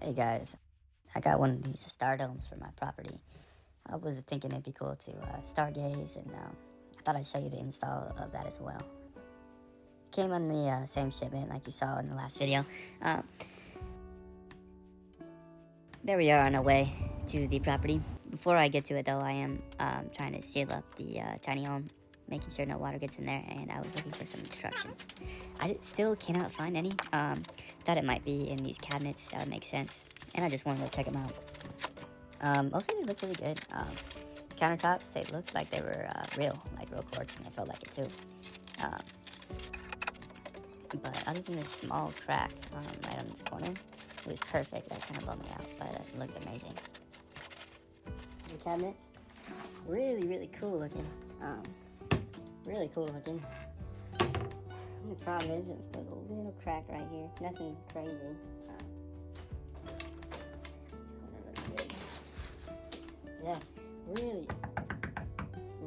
Hey guys, I got one of these star domes for my property. I was thinking it'd be cool to stargaze, and I thought I'd show you the install of that as well. Came on the same shipment like you saw in the last video. Uh, there we are on our way to the property. Before I get to it though, I am trying to seal up the tiny home, making sure no water gets in there, and I was looking for some instructions. I still cannot find any. Thought it might be in these cabinets, that would make sense, and I just wanted to check them out. Mostly they look really good. The countertops, they looked like they were real quartz, and they felt like it too. But other than this small crack right on this corner, it was perfect. That kind of bummed me out, but it looked amazing. The cabinets, really cool looking. Really cool looking. The problem is, there's a little crack right here. Nothing crazy. This corner looks good. Yeah, really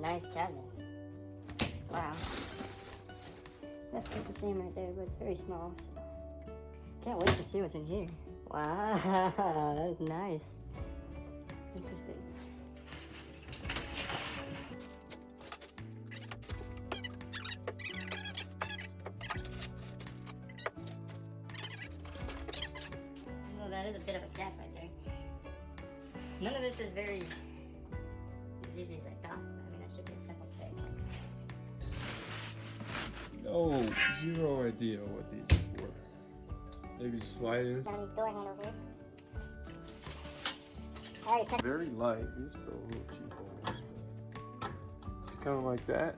nice cabinets. Wow. That's just a shame right there, but it's very small. Can't wait to see what's in here. Wow, that's nice. Interesting. Well, that is a bit of a gap right there. None of this is very as easy as I thought. I mean, that should be a simple fix. No, zero idea what these are for. Maybe slide in. None of these door handles here. I already took. Very light. These feel a little cheap almost. But it's kind of like that.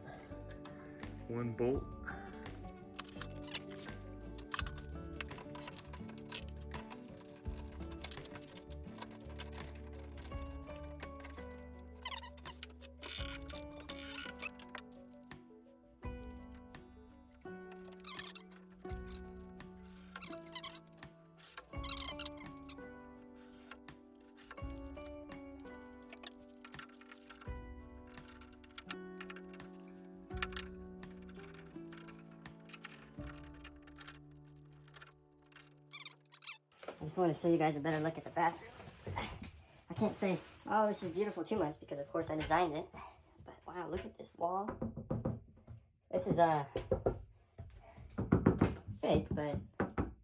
One bolt. I just want to show you guys a better look at the bathroom. I can't say, oh, this is beautiful too much, because of course I designed it. But wow, look at this wall. This is fake, but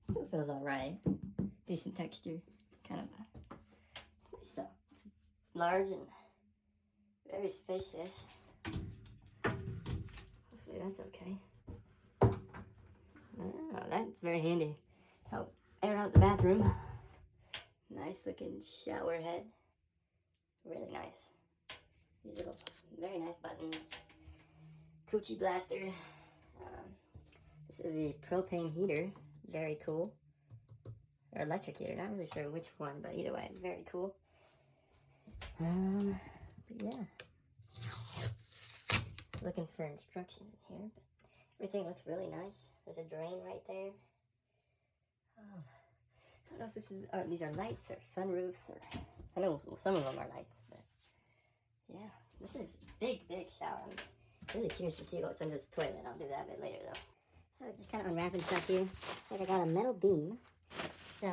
still feels alright. Decent texture. Kind of it's nice though. It's large and very spacious. Hopefully that's okay. Oh, that's very handy. Help air out the bathroom. Nice looking shower head. Really nice. These little very nice buttons. Coochie blaster. This is the propane heater. Very cool. Or electric heater. Not really sure which one, but either way, very cool. But yeah. Looking for instructions in here, but everything looks really nice. There's a drain right there. I don't know if this is, these are lights or sunroofs, or, I know some of them are lights, but yeah, this is big shower. I'm really curious to see what's under this toilet. I'll do that a bit later though. So just kind of unwrapping stuff here. So I got a metal beam, so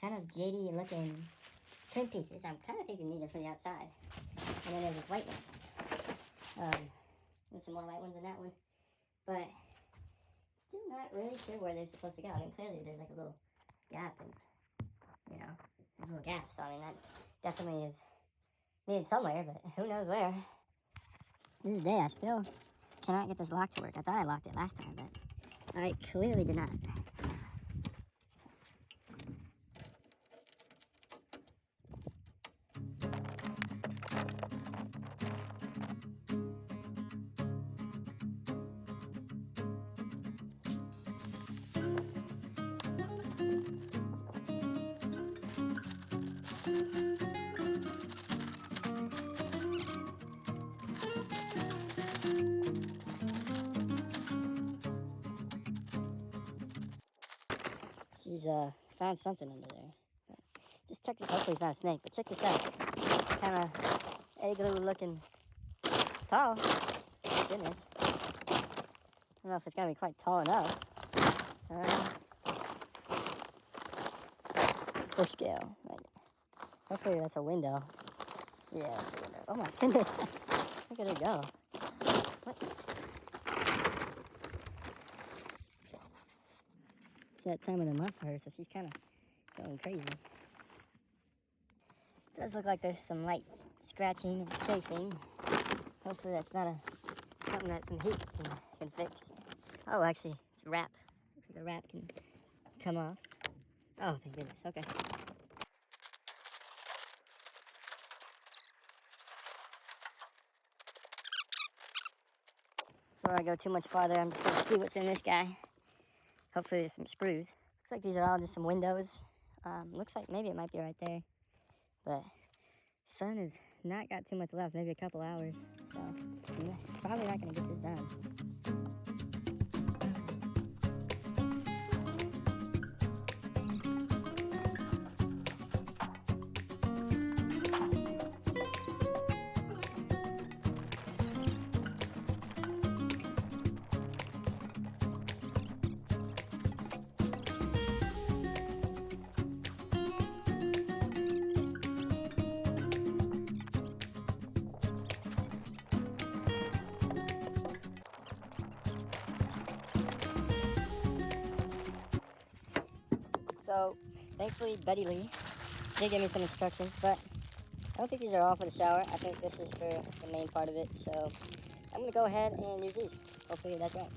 kind of JD looking trim pieces. I'm kind of thinking these are for the outside. And then there's these white ones. There's some more white ones in that one, but still not really sure where they're supposed to go. I mean, clearly there's like a little gap, and you know, there's a little gap, so I mean, that definitely is needed somewhere, but who knows where. This day, I still cannot get this lock to work. I thought I locked it last time, but I clearly did not. She's found something under there. But just check this. Hopefully it's not a snake, but check this out. Kind of egg-glue looking. It's tall. Goodness. I don't know if it's gonna be quite tall enough. for scale. Like, hopefully that's a window. Yeah, that's a window. Oh my goodness. Look at her go. What is It's that time of the month for her, so she's kind of going crazy. It does look like there's some light scratching and chafing. Hopefully that's not something that some heat can fix. Oh, actually, it's a wrap. Looks like the wrap can come off. Oh, thank goodness. Okay. Before I go too much farther, I'm just going to see what's in this guy. Hopefully there's some screws. Looks like these are all just some windows. Looks like maybe it might be right there. But sun has not got too much left, maybe a couple hours. So I'm probably not going to get this done. So, thankfully, Betty Lee did give me some instructions, but I don't think these are all for the shower. I think this is for the main part of it, so I'm going to go ahead and use these. Hopefully that's right.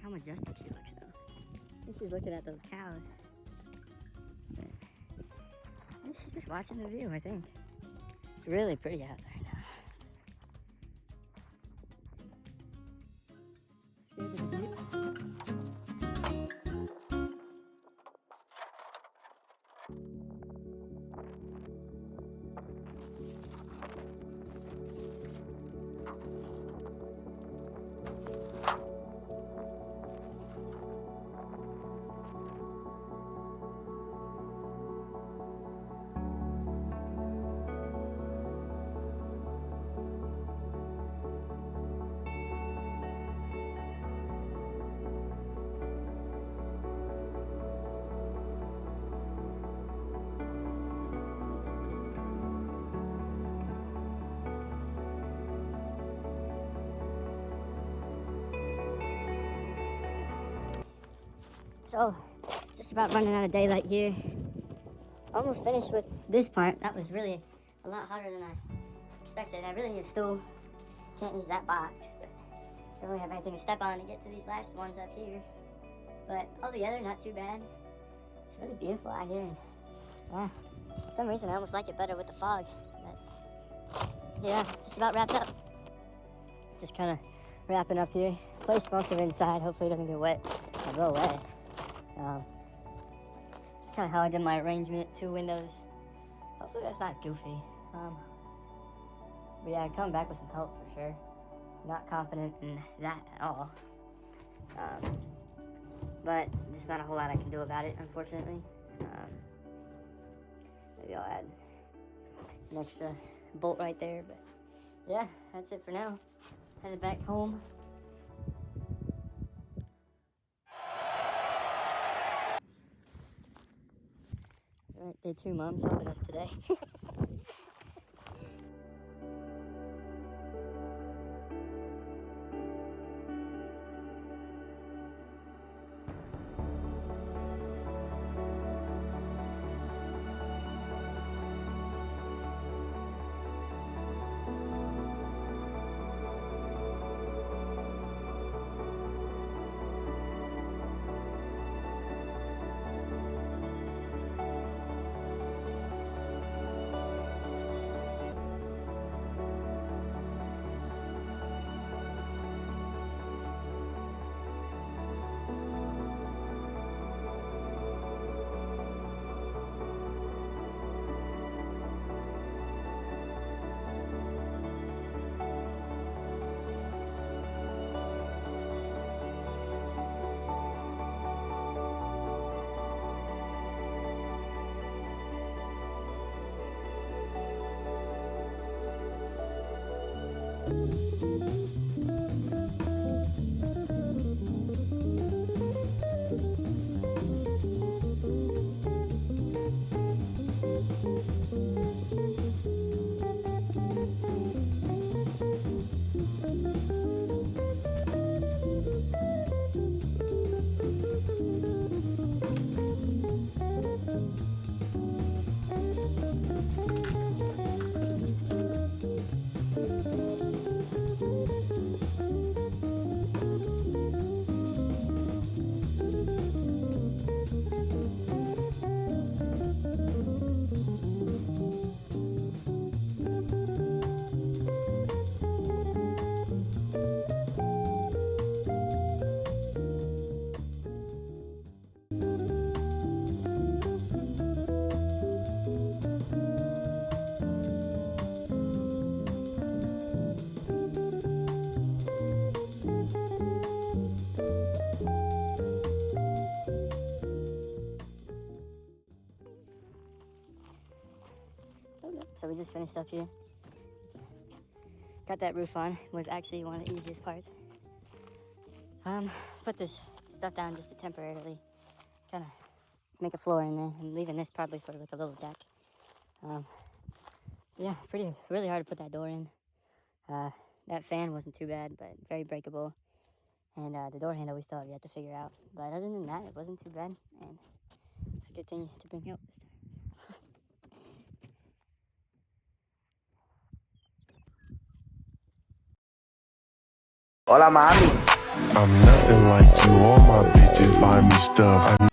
How majestic she looks, though. I think she's looking at those cows. But I think she's just watching the view, I think. It's really pretty out there now. Scared of the view. So, just about running out of daylight here. Almost finished with this part. That was really a lot harder than I expected. I really need a stool. Can't use that box, but don't really have anything to step on to get to these last ones up here. But altogether, not too bad. It's really beautiful out here. And, for some reason, I almost like it better with the fog. But yeah, just about wrapped up. Just kind of wrapping up here. Placed most of it inside. Hopefully it doesn't get wet or go away. It's kind of how I did my arrangement. 2 windows. Hopefully that's not goofy. But yeah, coming back with some help for sure. Not confident in that at all. But just not a whole lot I can do about it, unfortunately. Maybe I'll add an extra bolt right there. But yeah, that's it for now. Headed back home. Alright, day 2, Mom's helping us today. So we just finished up here. Got that roof on. Was actually one of the easiest parts. Put this stuff down just to temporarily kind of make a floor in there. I'm leaving this probably for like a little deck. Yeah, really hard to put that door in. That fan wasn't too bad, but very breakable. And the door handle we still have yet to figure out. But other than that, it wasn't too bad. And it's a good thing to bring out this time. Hola, mami. I'm nothing like you. All my bitches buy me stuff.